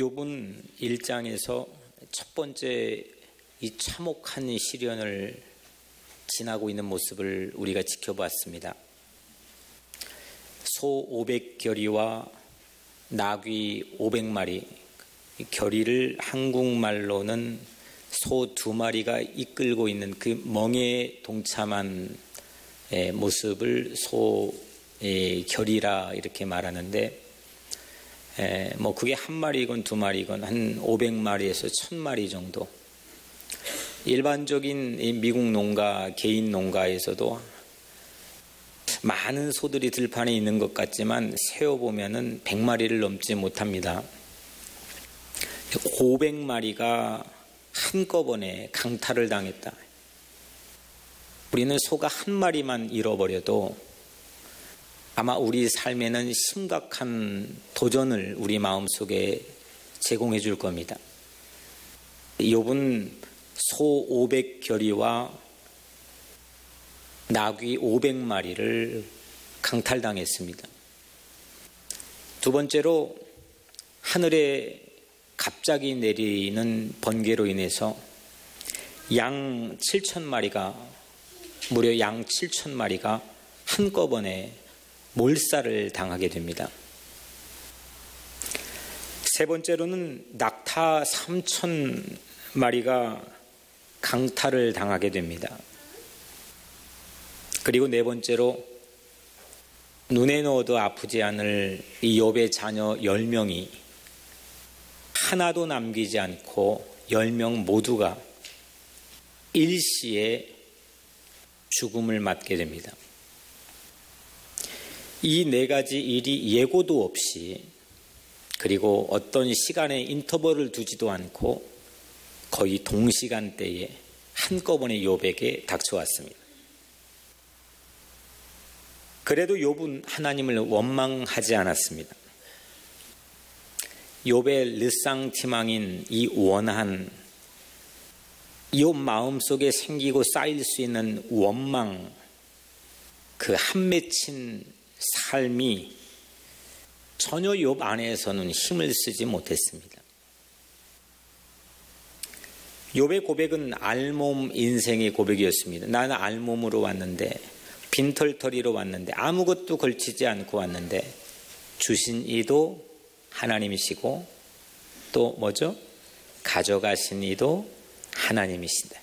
욥은 1장에서 첫 번째 이 참혹한 시련을 지나고 있는 모습을 우리가 지켜봤습니다. 소 500결의와 나귀 500마리, 결의를 한국말로는 소 2마리가 이끌고 있는 그 멍에 동참한 모습을 소 결의라 이렇게 말하는데, 뭐 그게 한 마리건 두 마리건 한 500마리에서 1000마리 정도. 일반적인 미국 농가, 개인 농가에서도 많은 소들이 들판에 있는 것 같지만 세어보면은 100마리를 넘지 못합니다. 500마리가 한꺼번에 강탈을 당했다. 우리는 소가 한 마리만 잃어버려도 아마 우리 삶에는 심각한 도전을 우리 마음속에 제공해 줄 겁니다. 욥은 소 500결의와 나귀 500마리를 강탈당했습니다. 두 번째로 하늘에 갑자기 내리는 번개로 인해서 양 7,000마리가 무려 양 7,000마리가 한꺼번에 몰살을 당하게 됩니다. 세 번째로는 낙타 3,000마리가 강탈을 당하게 됩니다. 그리고 네 번째로 눈에 넣어도 아프지 않을 이 욥의 자녀 10명이 하나도 남기지 않고 10명 모두가 일시에 죽음을 맞게 됩니다. 이 네 가지 일이 예고도 없이, 그리고 어떤 시간의 인터벌을 두지도 않고 거의 동시간대에 한꺼번에 욥에게 닥쳐왔습니다. 그래도 욥은 하나님을 원망하지 않았습니다. 욥의 르상티망인 이 원한, 욥 마음속에 생기고 쌓일 수 있는 원망, 그 한 맺힌 삶이 전혀 욥 안에서는 힘을 쓰지 못했습니다. 욥의 고백은 알몸 인생의 고백이었습니다. 나는 알몸으로 왔는데, 빈털터리로 왔는데, 아무것도 걸치지 않고 왔는데 주신 이도 하나님이시고 또 뭐죠? 가져가신 이도 하나님이시다.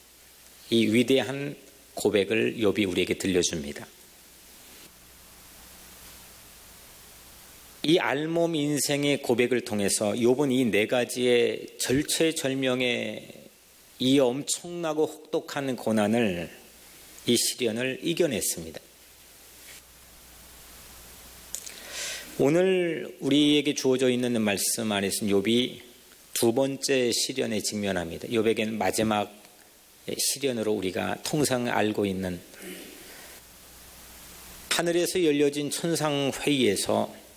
이 위대한 고백을 욥이 우리에게 들려줍니다. 이 알몸 인생의 고백을 통해서 욥은 이 네 가지의 절체절명의 이 엄청나고 혹독한 고난을, 이 시련을 이겨냈습니다. 오늘 우리에게 주어져 있는 말씀 안에서 욥이 두 번째 시련에 직면합니다. 욥에게는 마지막 시련으로 우리가 통상 알고 있는, 하늘에서 열려진 천상회의에서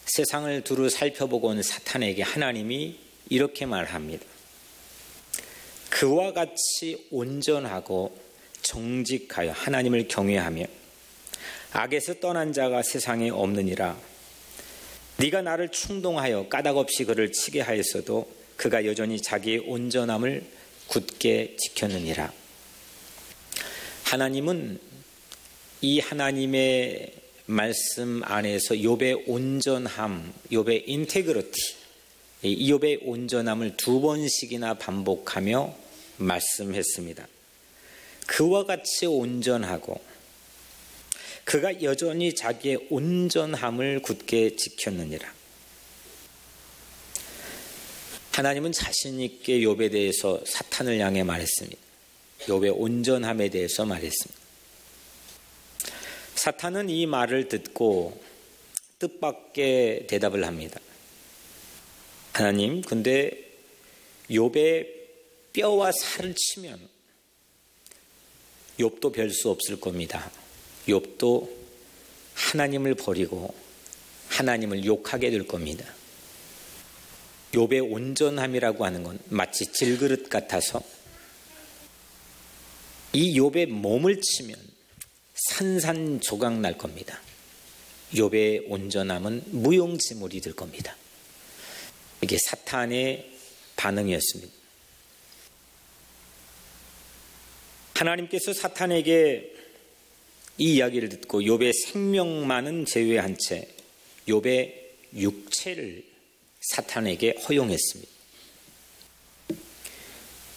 세상을 두루 살펴보고 온 사탄에게 하나님이 이렇게 말합니다. 그와 같이 온전하고 정직하여 하나님을 경외하며 악에서 떠난 자가 세상에 없느니라. 네가 나를 충동하여 까닭없이 그를 치게 하였어도 그가 여전히 자기의 온전함을 굳게 지켰느니라. 하나님은 이 하나님의 말씀 안에서 욥의 온전함, 욥의 인테그리티, 이 욥의 온전함을 두 번씩이나 반복하며 말씀했습니다. 그와 같이 온전하고 그가 여전히 자기의 온전함을 굳게 지켰느니라. 하나님은 자신 있게 욥에 대해서 사탄을 향해 말했습니다. 욥의 온전함에 대해서 말했습니다. 사탄은 이 말을 듣고 뜻밖의 대답을 합니다. 하나님, 근데 욥의 뼈와 살을 치면 욥도 별 수 없을 겁니다. 욥도 하나님을 버리고 하나님을 욕하게 될 겁니다. 욥의 온전함이라고 하는 건 마치 질그릇 같아서 이 욥의 몸을 치면 산산조각 날 겁니다. 욥의 온전함은 무용지물이 될 겁니다. 이게 사탄의 반응이었습니다. 하나님께서 사탄에게 이 이야기를 듣고 욥의 생명만은 제외한 채 욥의 육체를 사탄에게 허용했습니다.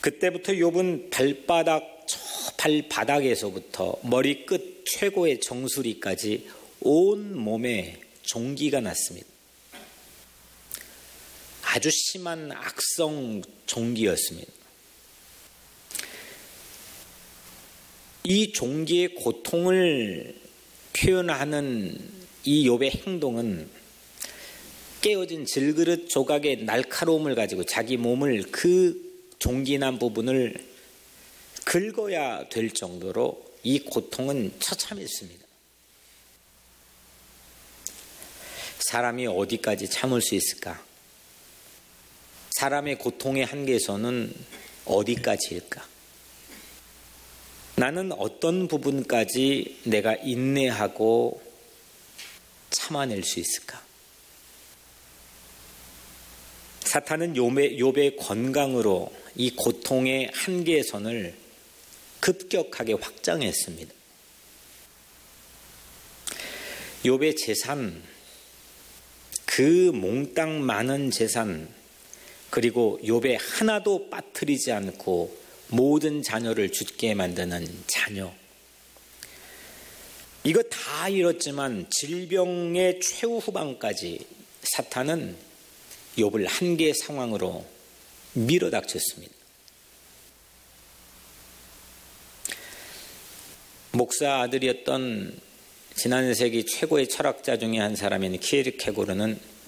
그때부터 욥은 발바닥에서부터 머리끝 최고의 정수리까지 온 몸에 종기가 났습니다. 아주 심한 악성 종기였습니다. 이 종기의 고통을 표현하는 이 욥의 행동은 깨어진 질그릇 조각의 날카로움을 가지고 자기 몸을 그 종기난 부분을 긁어야 될 정도로 이 고통은 처참했습니다. 사람이 어디까지 참을 수 있을까? 사람의 고통의 한계선은 어디까지일까? 나는 어떤 부분까지 내가 인내하고 참아낼 수 있을까? 사탄은 욥의 건강으로 이 고통의 한계선을 급격하게 확장했습니다. 욥의 재산, 그 몽땅 많은 재산, 그리고 욥의 하나도 빠뜨리지 않고 모든 자녀를 죽게 만드는 자녀, 이거 다 잃었지만 질병의 최후반까지 사탄은 욥을 한계 상황으로 밀어닥쳤습니다. 목사 아들이었던 지난 세기 최고의 철학자 중에 한 사람인 키에르케고르는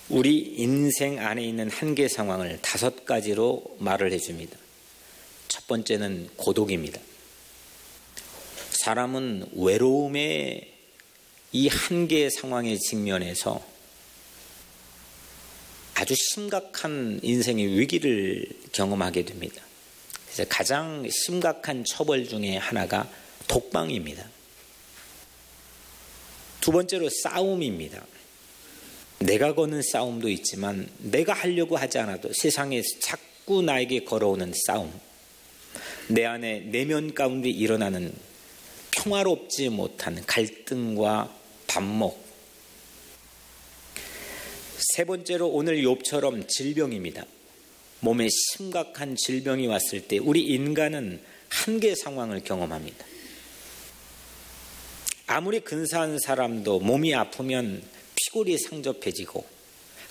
우리 인생 안에 있는 한계 상황을 5가지로 말을 해줍니다. 첫 번째는 고독입니다. 사람은 외로움의 이 한계 상황에 직면해서 아주 심각한 인생의 위기를 경험하게 됩니다. 그래서 가장 심각한 처벌 중에 하나가 독방입니다. 두 번째로 싸움입니다. 내가 거는 싸움도 있지만 내가 하려고 하지 않아도 세상에 자꾸 나에게 걸어오는 싸움, 내 안에 내면 가운데 일어나는 평화롭지 못한 갈등과 반목. 세 번째로 오늘 욥처럼 질병입니다. 몸에 심각한 질병이 왔을 때 우리 인간은 한계 상황을 경험합니다. 아무리 근사한 사람도 몸이 아프면 피골이 상접해지고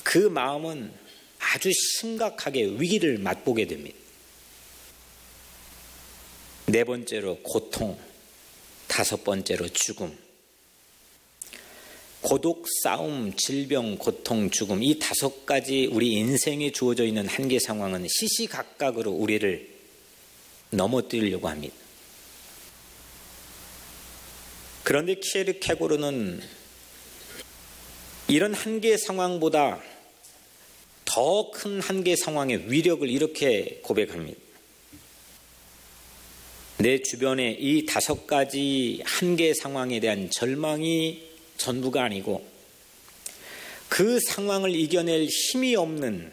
그 마음은 아주 심각하게 위기를 맛보게 됩니다. 네 번째로 고통, 5번째로 죽음. 고독, 싸움, 질병, 고통, 죽음, 이 5가지 우리 인생에 주어져 있는 한계 상황은 시시각각으로 우리를 넘어뜨리려고 합니다. 그런데 키에르케고르는 이런 한계 상황보다 더 큰 한계 상황의 위력을 이렇게 고백합니다. 내 주변에 이 5가지 한계 상황에 대한 절망이 전부가 아니고 그 상황을 이겨낼 힘이 없는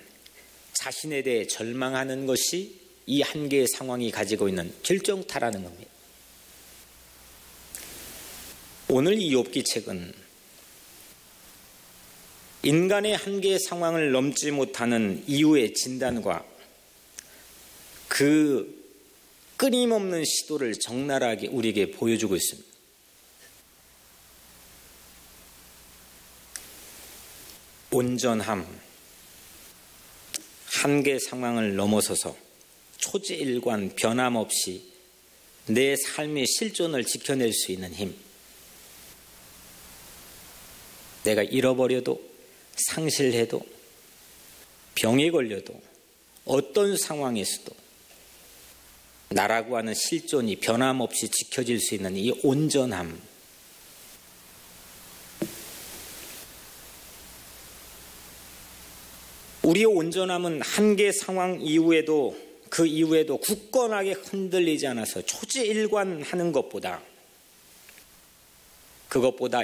자신에 대해 절망하는 것이 이 한계 상황이 가지고 있는 결정타라는 겁니다. 오늘 이 욥기 책은 인간의 한계 상황을 넘지 못하는 이유의 진단과 그 끊임없는 시도를 적나라하게 우리에게 보여주고 있습니다. 온전함, 한계 상황을 넘어서서 초지일관 변함없이 내 삶의 실존을 지켜낼 수 있는 힘. 내가 잃어버려도 상실해도 병에 걸려도 어떤 상황에서도 나라고 하는 실존이 변함없이 지켜질 수 있는 이 온전함. 우리의 온전함은 한계 상황 이후에도 그 이후에도 굳건하게 흔들리지 않아서 초지일관하는 것보다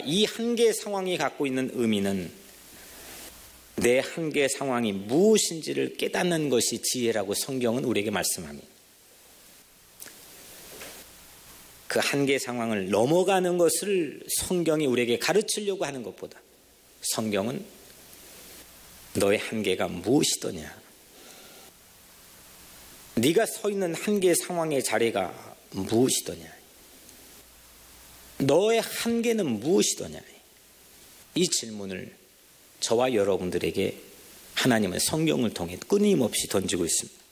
이 한계 상황이 갖고 있는 의미는 내 한계 상황이 무엇인지를 깨닫는 것이 지혜라고 성경은 우리에게 말씀합니다. 그 한계 상황을 넘어가는 것을 성경이 우리에게 가르치려고 하는 것보다 성경은 너의 한계가 무엇이더냐, 네가 서 있는 한계 상황의 자리가 무엇이더냐, 너의 한계는 무엇이더냐, 이 질문을 저와 여러분들에게 하나님은 성경을 통해 끊임없이 던지고 있습니다.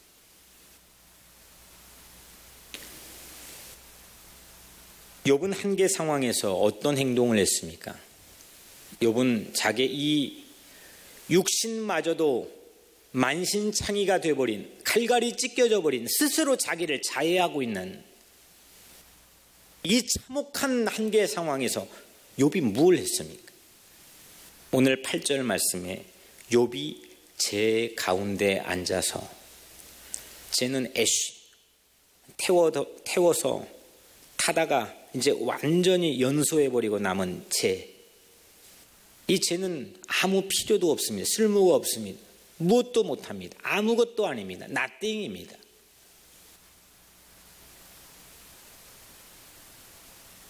욥은 한계 상황에서 어떤 행동을 했습니까? 욥은 자기 이 육신마저도 만신창이가 되어버린, 칼갈이 찢겨져 버린, 스스로 자기를 자해하고 있는 이 참혹한 한계 상황에서 욥이 뭘 했습니까? 오늘 8절 말씀에 욥이 재 가운데 앉아서, 쟤는 애쉬, 태워서 타다가 이제 완전히 연소해버리고 남은 재, 이 쟤는 아무 필요도 없습니다. 쓸모가 없습니다. 무엇도 못합니다. 아무것도 아닙니다. nothing입니다.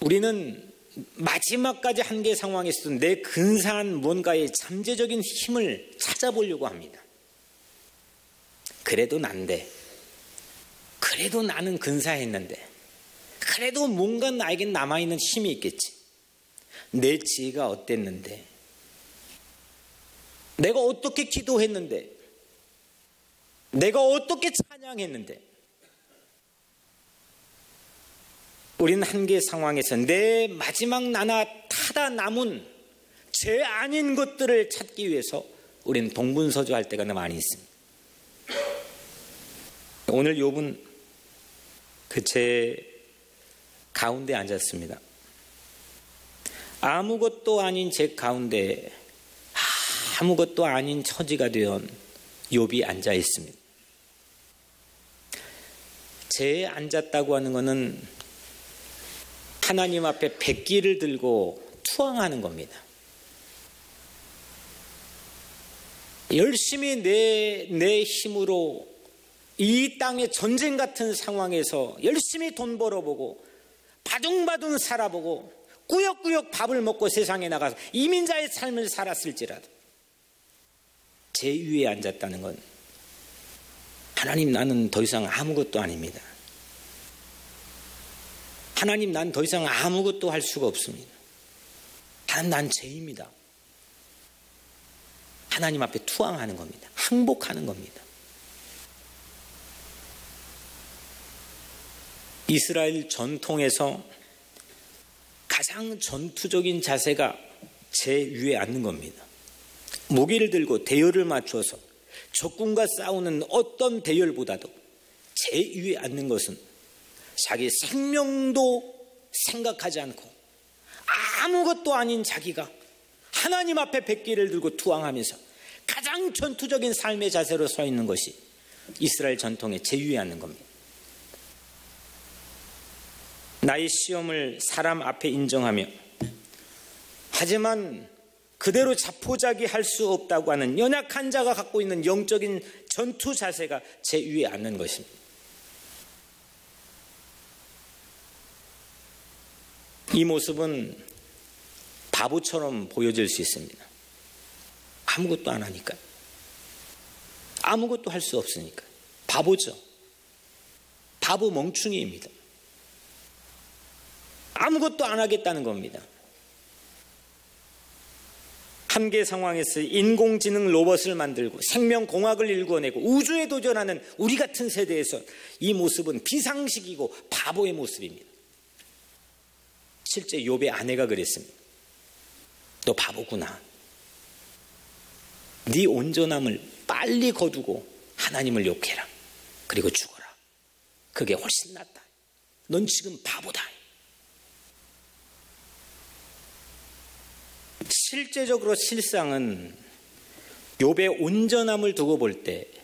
우리는 마지막까지 한계 상황에서도 내 근사한 뭔가의 잠재적인 힘을 찾아보려고 합니다. 그래도 난데, 그래도 나는 근사했는데, 그래도 뭔가 나에겐 남아있는 힘이 있겠지. 내 지혜가 어땠는데, 내가 어떻게 기도했는데, 내가 어떻게 찬양했는데. 우리는 한계 상황에서 내 마지막 나나 타다 남은 죄 아닌 것들을 찾기 위해서 우리는 동분서주할 때가 많이 있습니다. 오늘 욥은 그 죄 가운데 앉았습니다. 아무것도 아닌 죄 가운데 아무것도 아닌 처지가 된 욥이 앉아 있습니다. 죄에 앉았다고 하는 것은 하나님 앞에 백기를 들고 투항하는 겁니다. 열심히 내 힘으로 이 땅의 전쟁 같은 상황에서 열심히 돈 벌어보고 바둥바둥 살아보고 꾸역꾸역 밥을 먹고 세상에 나가서 이민자의 삶을 살았을지라도 제 위에 앉았다는 건 하나님, 나는 더 이상 아무것도 아닙니다. 하나님, 난 더 이상 아무것도 할 수가 없습니다. 난 죄입니다. 하나님 앞에 투항하는 겁니다. 항복하는 겁니다. 이스라엘 전통에서 가장 전투적인 자세가 제 위에 앉는 겁니다. 무기를 들고 대열을 맞춰서 적군과 싸우는 어떤 대열보다도 제 위에 앉는 것은 자기 생명도 생각하지 않고 아무것도 아닌 자기가 하나님 앞에 백기를 들고 투항하면서 가장 전투적인 삶의 자세로 서 있는 것이 이스라엘 전통의 제 위에 앉는 겁니다. 나의 시험을 사람 앞에 인정하며 하지만 그대로 자포자기할 수 없다고 하는 연약한 자가 갖고 있는 영적인 전투 자세가 제 위에 앉는 것입니다. 이 모습은 바보처럼 보여질 수 있습니다. 아무것도 안 하니까, 아무것도 할 수 없으니까 바보죠. 바보 멍충이입니다. 아무것도 안 하겠다는 겁니다. 한계 상황에서 인공지능 로봇을 만들고 생명공학을 일궈내고 우주에 도전하는 우리 같은 세대에서 이 모습은 비상식이고 바보의 모습입니다. 실제 욥의 아내가 그랬습니다. 너 바보구나. 네 온전함을 빨리 거두고 하나님을 욕해라. 그리고 죽어라. 그게 훨씬 낫다. 넌 지금 바보다. 실제적으로 실상은 욥의 온전함을 두고 볼 때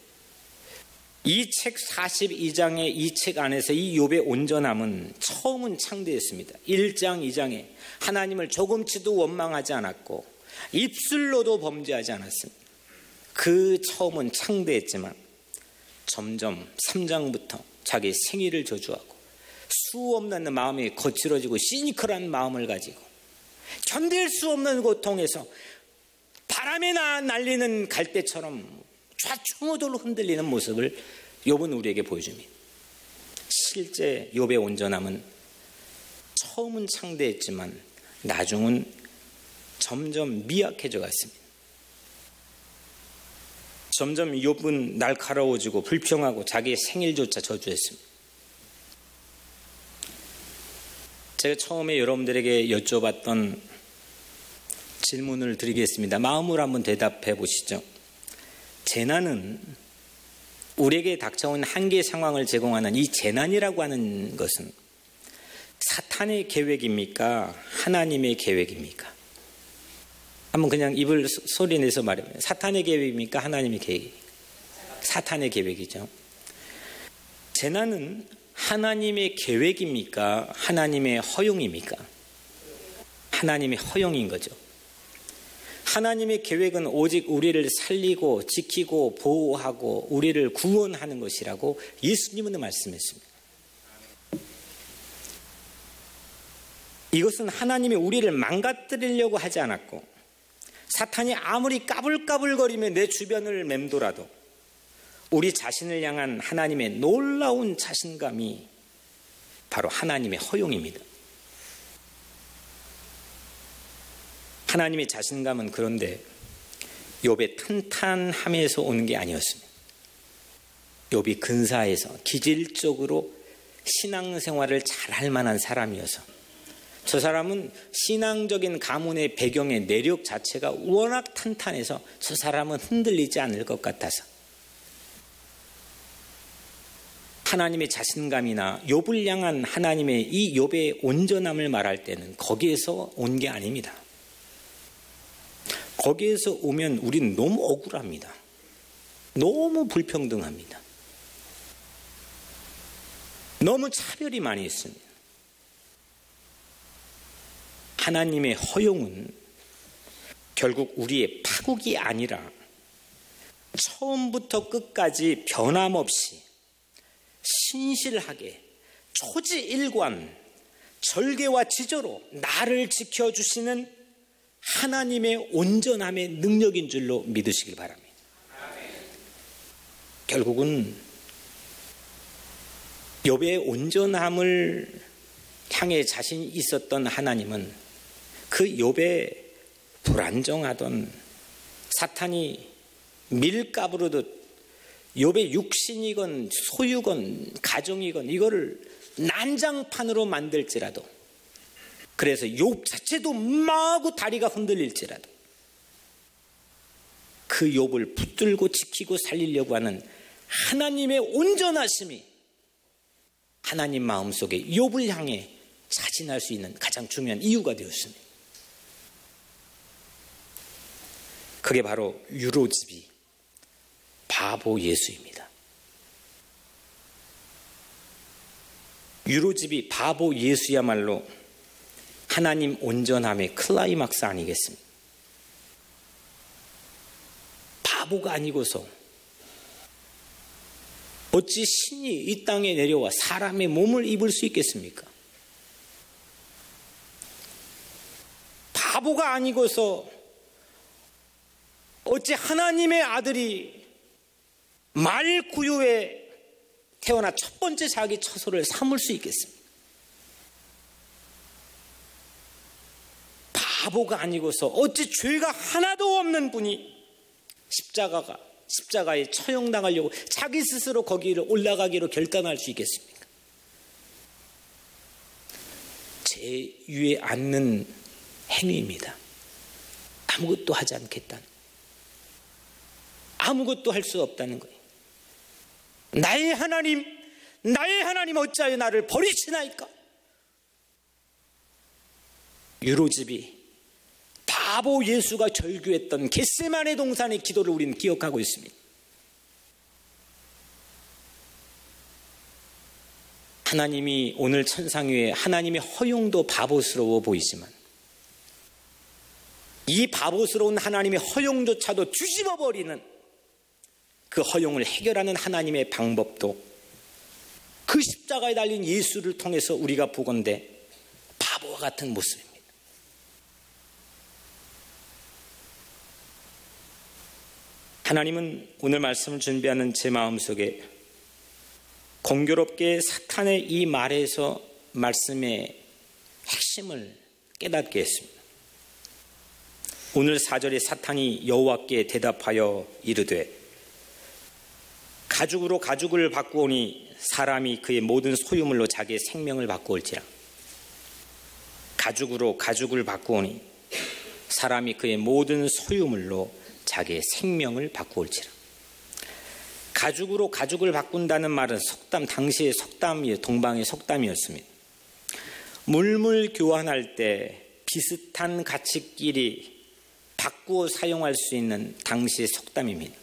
이 책 42장의 이 책 안에서 이 욥의 온전함은 처음은 창대했습니다. 1장 2장에 하나님을 조금치도 원망하지 않았고 입술로도 범죄하지 않았습니다. 그 처음은 창대했지만 점점 3장부터 자기 생일을 저주하고 수 없는 마음이 거칠어지고 시니컬한 마음을 가지고 견딜 수 없는 고통에서 바람에 날리는 갈대처럼 좌충우돌로 흔들리는 모습을 욥은 우리에게 보여줍니다. 실제 욥의 온전함은 처음은 창대했지만 나중은 점점 미약해져 갔습니다. 점점 욥은 날카로워지고 불평하고 자기의 생일조차 저주했습니다. 제가 처음에 여러분들에게 여쭤봤던 질문을 드리겠습니다. 마음으로 한번 대답해 보시죠. 재난은 우리에게 닥쳐온 한계 상황을 제공하는 이 재난이라고 하는 것은 사탄의 계획입니까? 하나님의 계획입니까? 한번 그냥 입을 소리내서 말해보면 사탄의 계획입니까? 하나님의 계획입니까? 사탄의 계획이죠. 재난은 하나님의 계획입니까? 하나님의 허용입니까? 하나님의 허용인 거죠. 하나님의 계획은 오직 우리를 살리고 지키고 보호하고 우리를 구원하는 것이라고 예수님은 말씀했습니다. 이것은 하나님이 우리를 망가뜨리려고 하지 않았고 사탄이 아무리 까불까불거리며 내 주변을 맴돌아도 우리 자신을 향한 하나님의 놀라운 자신감이 바로 하나님의 허용입니다. 하나님의 자신감은 그런데 욥의 탄탄함에서 오는 게 아니었습니다. 욥이 근사해서 기질적으로 신앙생활을 잘할 만한 사람이어서 저 사람은 신앙적인 가문의 배경의 내력 자체가 워낙 탄탄해서 저 사람은 흔들리지 않을 것 같아서 하나님의 자신감이나 욥을 향한 하나님의 이 욥의 온전함을 말할 때는 거기에서 온 게 아닙니다. 거기에서 오면 우리는 너무 억울합니다. 너무 불평등합니다. 너무 차별이 많이 있습니다. 하나님의 허용은 결국 우리의 파국이 아니라 처음부터 끝까지 변함없이 신실하게 초지일관 절개와 지저로 나를 지켜주시는 하나님의 온전함의 능력인 줄로 믿으시길 바랍니다. 결국은 욥의 온전함을 향해 자신이 있었던 하나님은 그 욥의 불안정하던 사탄이 밀가부르듯 욥의 육신이건 소유건 가정이건 이거를 난장판으로 만들지라도 그래서 욥 자체도 마구 다리가 흔들릴지라도 그 욥을 붙들고 지키고 살리려고 하는 하나님의 온전하심이 하나님 마음속에 욥을 향해 자진할 수 있는 가장 중요한 이유가 되었습니다. 그게 바로 유로집이 바보 예수입니다. 유로집이 바보 예수야말로 하나님 온전함의 클라이막스 아니겠습니까? 바보가 아니고서 어찌 신이 이 땅에 내려와 사람의 몸을 입을 수 있겠습니까? 바보가 아니고서 어찌 하나님의 아들이 말구유에 태어나 첫 번째 자기 처소를 삼을 수 있겠습니까? 바보가 아니고서 어찌 죄가 하나도 없는 분이 십자가에 처형당하려고 자기 스스로 거기를 올라가기로 결단할 수 있겠습니까? 제 위에 앉는 행위입니다. 아무것도 하지 않겠다는, 아무것도 할 수 없다는 거예요. 나의 하나님 어찌하여 나를 버리시나이까? 유로집이 바보 예수가 절규했던 겟세마네 동산의 기도를 우리는 기억하고 있습니다. 하나님이 오늘 천상 위에 하나님의 허용도 바보스러워 보이지만 이 바보스러운 하나님의 허용조차도 뒤집어버리는 그 허용을 해결하는 하나님의 방법도 그 십자가에 달린 예수를 통해서 우리가 보건대 바보와 같은 모습입니다. 하나님은 오늘 말씀을 준비하는 제 마음속에 공교롭게 사탄의 이 말에서 말씀의 핵심을 깨닫게 했습니다. 오늘 4절에 사탄이 여호와께 대답하여 이르되 가죽으로 가죽을 바꾸오니 사람이 그의 모든 소유물로 자기의 생명을 바꾸올지라. 가죽으로 가죽을 바꾸오니 사람이 그의 모든 소유물로 자기의 생명을 바꾸올지라. 가죽으로 가죽을 바꾼다는 말은 속담, 당시의 속담이에요. 동방의 속담이었습니다. 물물 교환할 때 비슷한 가치끼리 바꾸어 사용할 수 있는 당시의 속담입니다.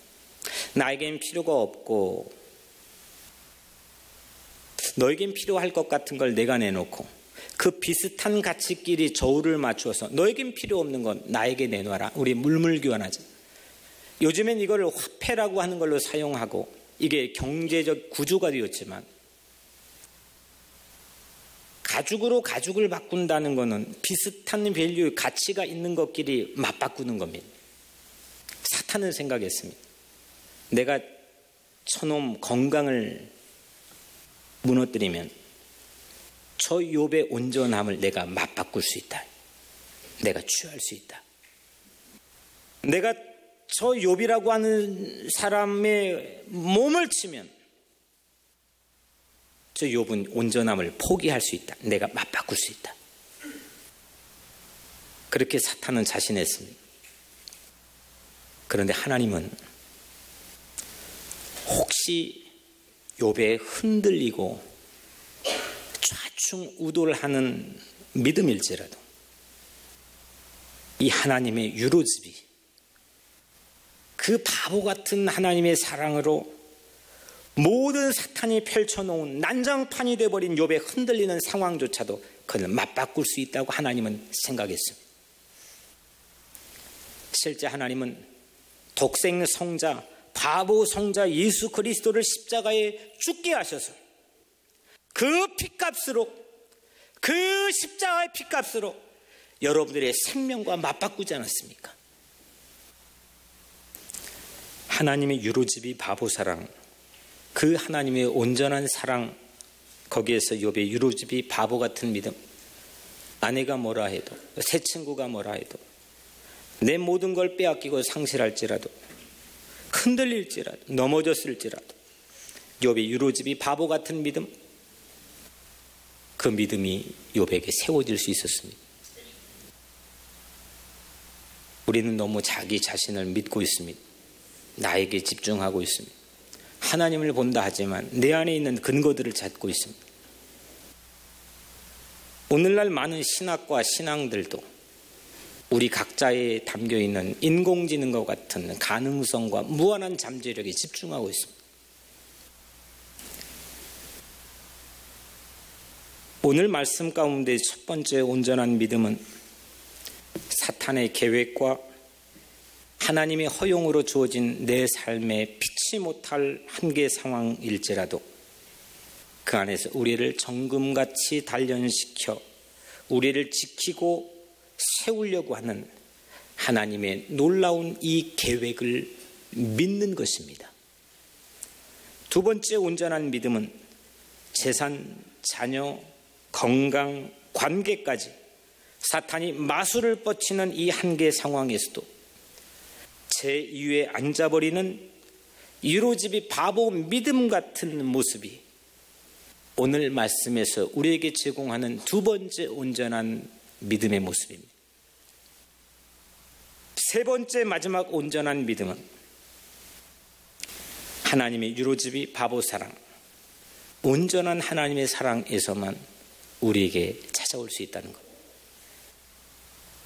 나에겐 필요가 없고 너에겐 필요할 것 같은 걸 내가 내놓고 그 비슷한 가치끼리 저울을 맞추어서 너에겐 필요 없는 건 나에게 내놔라. 우리 물물 교환하자. 요즘엔 이걸 화폐라고 하는 걸로 사용하고 이게 경제적 구조가 되었지만 가죽으로 가죽을 바꾼다는 것은 비슷한 밸류, 가치가 있는 것끼리 맞바꾸는 겁니다. 사탄은 생각했습니다. 내가 저놈 건강을 무너뜨리면 저 욥의 온전함을 내가 맞바꿀 수 있다. 내가 취할 수 있다. 내가 저 욥이라고 하는 사람의 몸을 치면 저 욥은 온전함을 포기할 수 있다. 내가 맞바꿀 수 있다. 그렇게 사탄은 자신했습니다. 그런데 하나님은 혹시 욥에 흔들리고 좌충우돌하는 믿음일지라도 이 하나님의 유로집이 그 바보 같은 하나님의 사랑으로 모든 사탄이 펼쳐놓은 난장판이 되어버린 욥의 흔들리는 상황조차도 그를 맞바꿀 수 있다고 하나님은 생각했습니다. 실제 하나님은 독생 성자, 바보 성자 예수 그리스도를 십자가에 죽게 하셔서 그 핏값으로, 그 십자가의 핏값으로 여러분들의 생명과 맞바꾸지 않았습니까? 하나님의 유로집이 바보 사랑, 그 하나님의 온전한 사랑, 거기에서 욥의 유로집이 바보 같은 믿음, 아내가 뭐라 해도, 새 친구가 뭐라 해도, 내 모든 걸 빼앗기고 상실할지라도, 흔들릴지라도, 넘어졌을지라도 욥의 유로집이 바보 같은 믿음, 그 믿음이 욥에게 세워질 수 있었습니다. 우리는 너무 자기 자신을 믿고 있습니다. 나에게 집중하고 있습니다. 하나님을 본다 하지만 내 안에 있는 근거들을 찾고 있습니다. 오늘날 많은 신학과 신앙들도 우리 각자에 담겨있는 인공지능과 같은 가능성과 무한한 잠재력에 집중하고 있습니다. 오늘 말씀 가운데 첫 번째 온전한 믿음은 사탄의 계획과 하나님의 허용으로 주어진 내 삶에 피치 못할 한계 상황일지라도 그 안에서 우리를 정금같이 단련시켜 우리를 지키고 세우려고 하는 하나님의 놀라운 이 계획을 믿는 것입니다. 두 번째 온전한 믿음은 재산, 자녀, 건강, 관계까지 사탄이 마술을 뻗치는 이 한계 상황에서도 제2에 앉아버리는 유로집이 바보 믿음 같은 모습이 오늘 말씀에서 우리에게 제공하는 두 번째 온전한 믿음의 모습입니다. 세 번째 마지막 온전한 믿음은 하나님의 유로집이 바보 사랑, 온전한 하나님의 사랑에서만 우리에게 찾아올 수 있다는 것.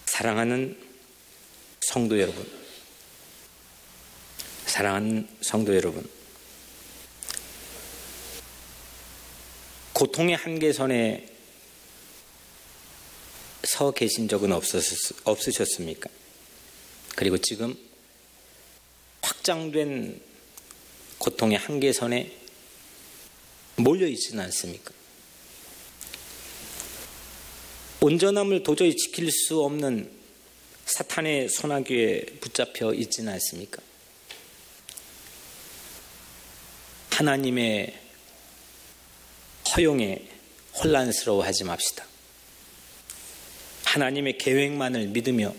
사랑하는 성도 여러분, 사랑하는 성도 여러분, 고통의 한계선에 서 계신 적은 없으셨습니까? 그리고 지금 확장된 고통의 한계선에 몰려 있지는 않습니까? 온전함을 도저히 지킬 수 없는 사탄의 소나기에 붙잡혀 있지는 않습니까? 하나님의 허용에 혼란스러워하지 맙시다. 하나님의 계획만을 믿으며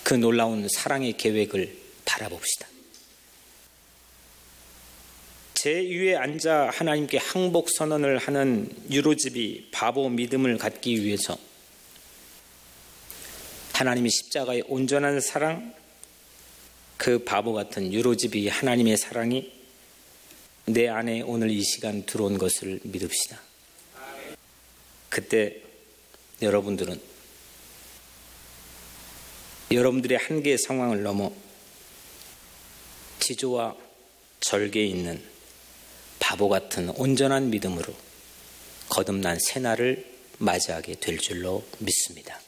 그 놀라운 사랑의 계획을 바라봅시다. 제 위에 앉아 하나님께 항복 선언을 하는 유로집이 바보 믿음을 갖기 위해서 하나님의 십자가의 온전한 사랑, 그 바보 같은 유로집이 하나님의 사랑이 내 안에 오늘 이 시간 들어온 것을 믿읍시다. 그때 여러분들은 여러분들의 한계 상황을 넘어 지조와 절개에 있는 바보 같은 온전한 믿음으로 거듭난 새날을 맞이하게 될 줄로 믿습니다.